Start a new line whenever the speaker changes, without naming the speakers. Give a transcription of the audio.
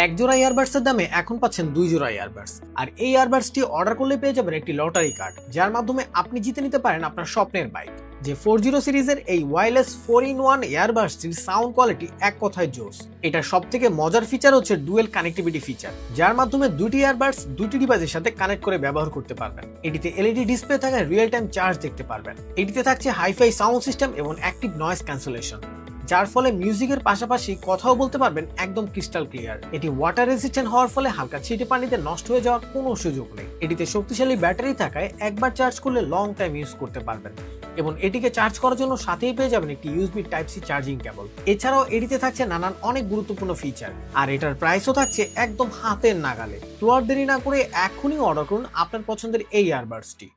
এক জোড়া ইয়ারবাডসের দামে এখন পাচ্ছেন 2 জোড়া ইয়ারবাডস। আর এই ইয়ারবাডসটি অর্ডার করলে পেয়ে যাবেন একটি লটারি কার্ড, যার মাধ্যমে আপনি জিতে নিতে পারেন আপনার স্বপ্নের বাইক। J40 সিরিজের এই ওয়্যারলেস 4-in-1 ইয়ারবাডসটির সাউন্ড কোয়ালিটি এক কথায় জোস। এটার সবথেকে মজার ফিচার হচ্ছে ডুয়েল কানেক্টিভিটি ফিচার, যার মাধ্যমে দুটি ইয়ারবাডস দুটি ডিভাইসের সাথে কানেক্ট করে ব্যবহার করতে পারবেন। এটিতে এলইডি ডিসপ্লে থাকায় রিয়েল টাইম চার্জ দেখতে পারবেন। এটিতে থাকছে হাইফাই সাউন্ড সিস্টেম এবং অ্যাক্টিভ নয়েজ ক্যান্সেলেশন, যার ফলে মিউজিকের পাশাপাশি কথাও বলতে পারবেন একদম ক্রিস্টাল ক্লিয়ার। এটি ওয়াটার রেজিস্ট্যান্ট হওয়ার ফলে হালকা ছিটে পানিতে নষ্ট হয়ে যাওয়ার কোনো সুযোগ নেই। এটিতে শক্তিশালী ব্যাটারি থাকায় একবার চার্জ করলে লং টাইম ইউজ করতে পারবেন, এবং এটিকে চার্জ করার জন্য সাথেই পেয়ে যাবেন একটি USB type C charging cable. এছাড়াও এটিতে থাকছে নানান অনেক গুরুত্বপূর্ণ ফিচার, আর এটার প্রাইসও থাকছে একদম হাতের নাগালে। তো আর দেরি না করে এখনই অর্ডার করুন আপনার পছন্দের এই ইয়ারবাডসটি।